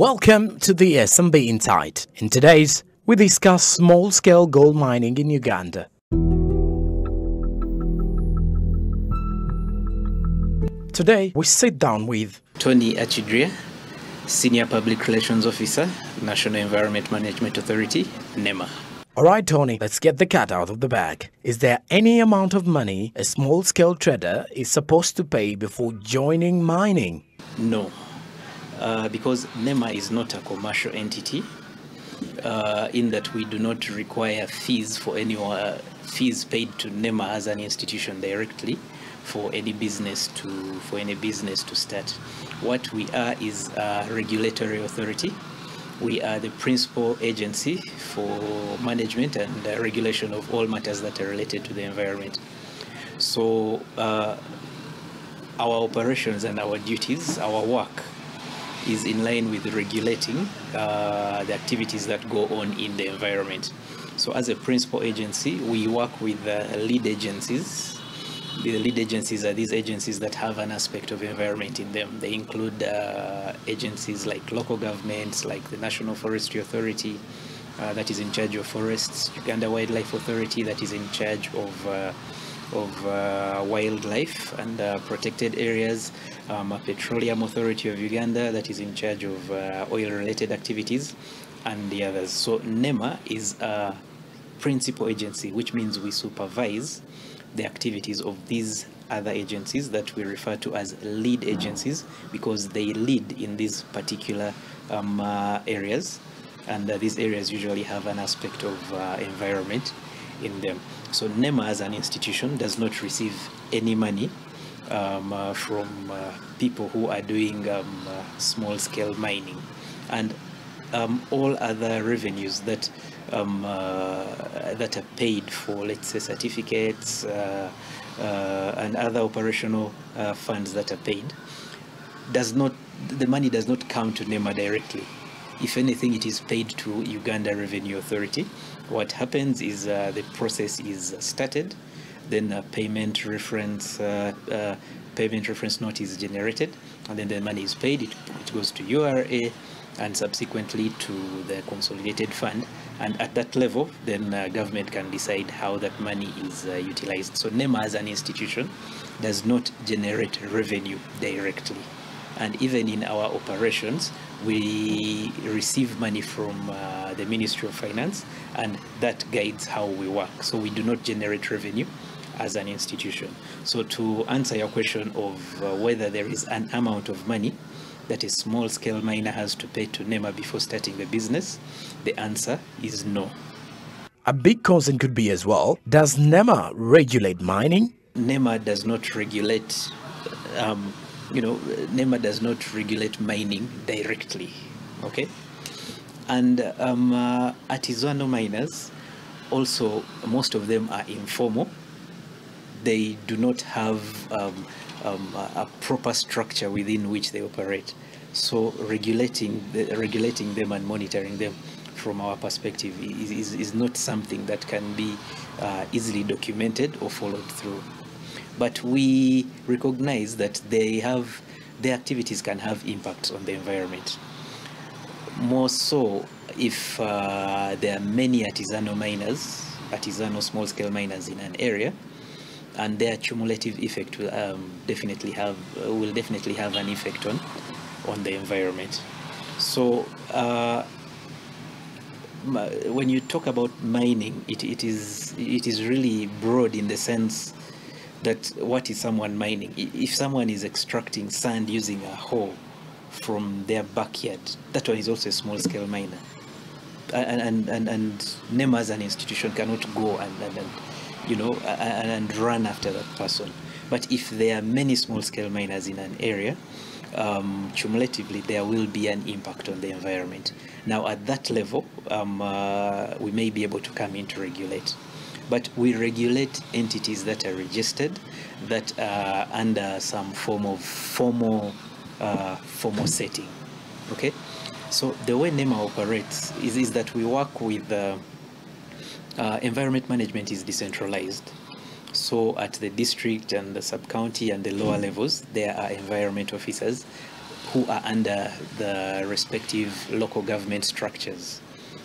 Welcome to the SMB Insight. In today's, we discuss small-scale gold mining in Uganda. Today, we sit down with Tony Achidria, Senior Public Relations Officer, National Environment Management Authority, NEMA. All right, Tony, let's get the cat out of the bag. Is there any amount of money a small-scale trader is supposed to pay before joining mining? No, because NEMA is not a commercial entity, in that we do not require fees for any fees paid to NEMA as an institution directly for any business to start. What we are is a regulatory authority. We are the principal agency for management and regulation of all matters that are related to the environment. So our operations and our duties, our work is in line with regulating the activities that go on in the environment. So as a principal agency, we work with lead agencies. The lead agencies are these agencies that have an aspect of environment in them. They include agencies like local governments, like the National Forestry Authority, that is in charge of forests, Uganda Wildlife Authority, that is in charge of wildlife and protected areas, a Petroleum Authority of Uganda, that is in charge of oil-related activities, and the others. So NEMA is a principal agency, which means we supervise the activities of these other agencies that we refer to as lead agencies, because they lead in these particular areas, and these areas usually have an aspect of environment in them. So NEMA as an institution does not receive any money from people who are doing small-scale mining, and all other revenues that that are paid for, let's say, certificates and other operational funds that are paid, the money does not come to NEMA directly. If anything, it is paid to Uganda Revenue Authority. What happens is the process is started, then a payment reference note is generated, and then the money is paid. It goes to URA and subsequently to the consolidated fund, and at that level then government can decide how that money is utilized. So NEMA as an institution does not generate revenue directly, and even in our operations we receive money from the Ministry of Finance, and that guides how we work. So we do not generate revenue as an institution. So to answer your question of whether there is an amount of money that a small-scale miner has to pay to NEMA before starting the business, the answer is no. A big concern could be as well, does NEMA regulate mining? NEMA does not regulate, NEMA does not regulate mining directly, okay? And artisanal miners, also, most of them are informal. They do not have a proper structure within which they operate. So regulating them and monitoring them from our perspective is not something that can be easily documented or followed through. But we recognize that their activities can have impacts on the environment. More so if there are many artisanal small-scale miners in an area, and their cumulative effect will definitely have an effect on the environment. So when you talk about mining, it is really broad in the sense that what is someone mining? If someone is extracting sand using a hoe from their backyard, that one is also a small-scale miner, and NEMA as an institution cannot go and run after that person. But if there are many small-scale miners in an area, cumulatively there will be an impact on the environment. Now at that level, we may be able to come in to regulate. But we regulate entities that are registered, that are under some form of formal setting. Okay? So the way NEMA operates is that we work with environment management is decentralized. So at the district and the sub-county and the lower levels, there are environment officers who are under the respective local government structures.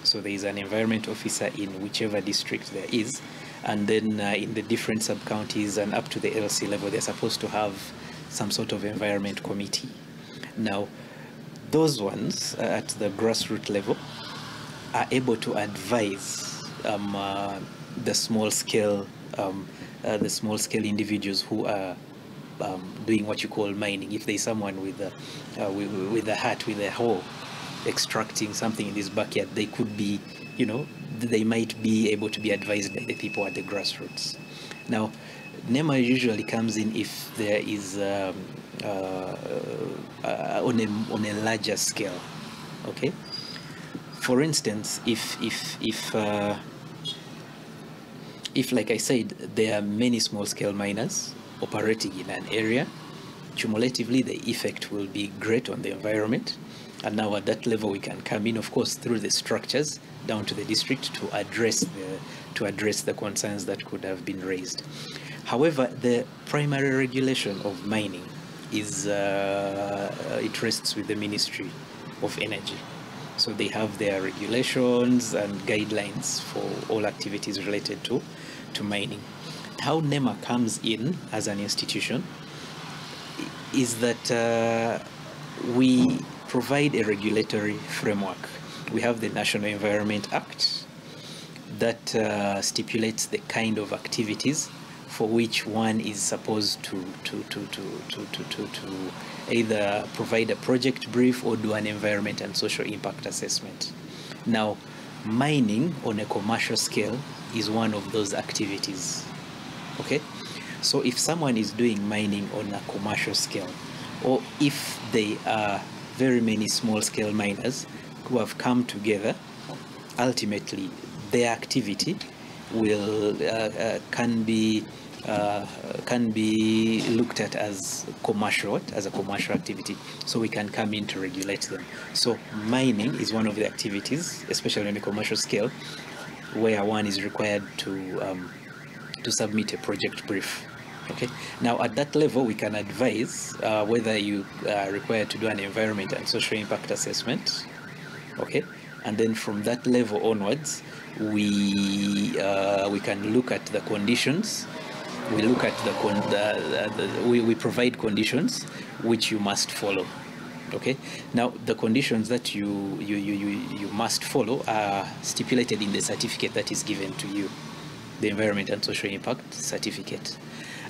So there is an environment officer in whichever district there is, and then in the different sub-counties and up to the LC level, they're supposed to have some sort of environment committee. Now, those ones at the grassroots level are able to advise the small-scale individuals who are doing what you call mining. If there's someone with a hat, with a hoe, extracting something in this backyard, they could be, they might be able to be advised by the people at the grassroots. Now, NEMA usually comes in if there is on a larger scale. Okay. For instance, if like I said, there are many small-scale miners operating in an area, cumulatively the effect will be great on the environment. And now at that level, we can come in, of course, through the structures down to the district to address the concerns that could have been raised. However, the primary regulation of mining is it rests with the Ministry of Energy. So they have their regulations and guidelines for all activities related to mining. How NEMA comes in as an institution is that we provide a regulatory framework. We have the National Environment Act that stipulates the kind of activities for which one is supposed to either provide a project brief or do an environment and social impact assessment. Now, mining on a commercial scale is one of those activities. Okay, so if someone is doing mining on a commercial scale, or if they are very many small-scale miners who have come together, ultimately their activity will can be looked at as a commercial activity, so we can come in to regulate them. So mining is one of the activities, especially on a commercial scale, where one is required to submit a project brief. Okay. Now at that level, we can advise whether you are required to do an environment and social impact assessment. Okay. And then from that level onwards, we can look at the conditions. We look at we provide conditions which you must follow. Okay. Now the conditions that you must follow are stipulated in the certificate that is given to you, the environment and social impact certificate.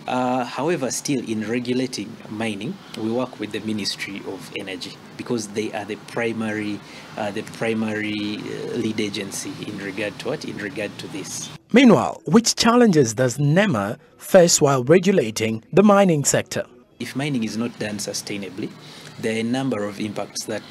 However, still in regulating mining, we work with the Ministry of Energy because they are the primary lead agency in regard to what? In regard to this. Meanwhile, which challenges does NEMA face while regulating the mining sector? If mining is not done sustainably, there are a number of impacts that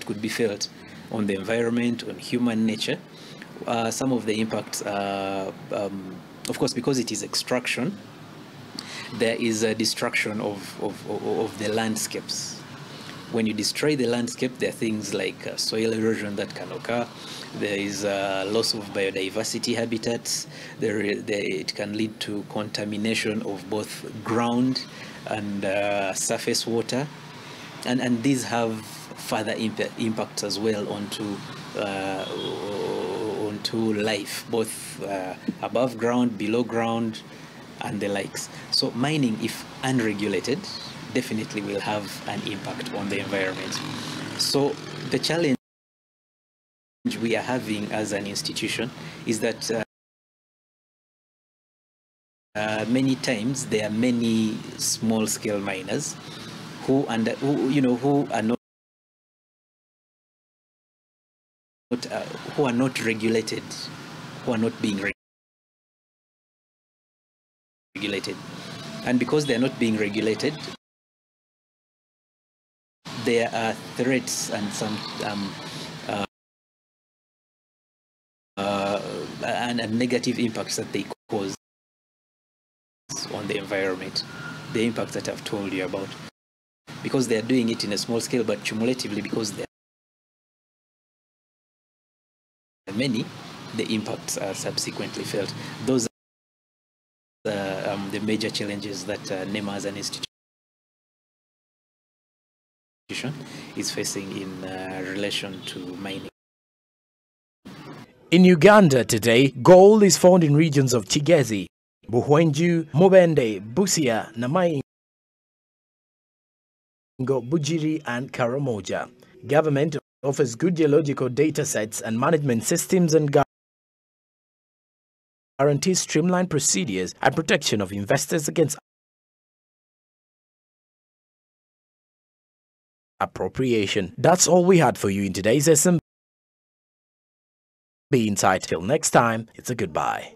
could be felt on the environment, on human nature. Some of the impacts are, of course, because it is extraction, there is a destruction of the landscapes. When you destroy the landscape, there are things like soil erosion that can occur. There is loss of biodiversity habitats. It can lead to contamination of both ground and surface water. And these have further impacts as well onto life, both above ground, below ground, and the likes. So mining, if unregulated, definitely will have an impact on the environment. So the challenge we are having as an institution is that many times there are many small-scale miners who are not regulated, who are not being regulated, and because they are not being regulated, there are threats and some and negative impacts that they cause on the environment. The impacts that I've told you about, because they are doing it in a small scale, but cumulatively, because there are many, the impacts are subsequently felt. Those are the major challenges that NEMA as an institution is facing in relation to mining. In Uganda today, gold is found in regions of Kigezi, Buhwenju, Mubende, Busia, Namaingo, Bujiri and Karamoja. Government offers good geological data sets and management systems and guarantees streamlined procedures and protection of investors against appropriation. That's all we had for you in today's SMB Insight. Till next time, it's a goodbye.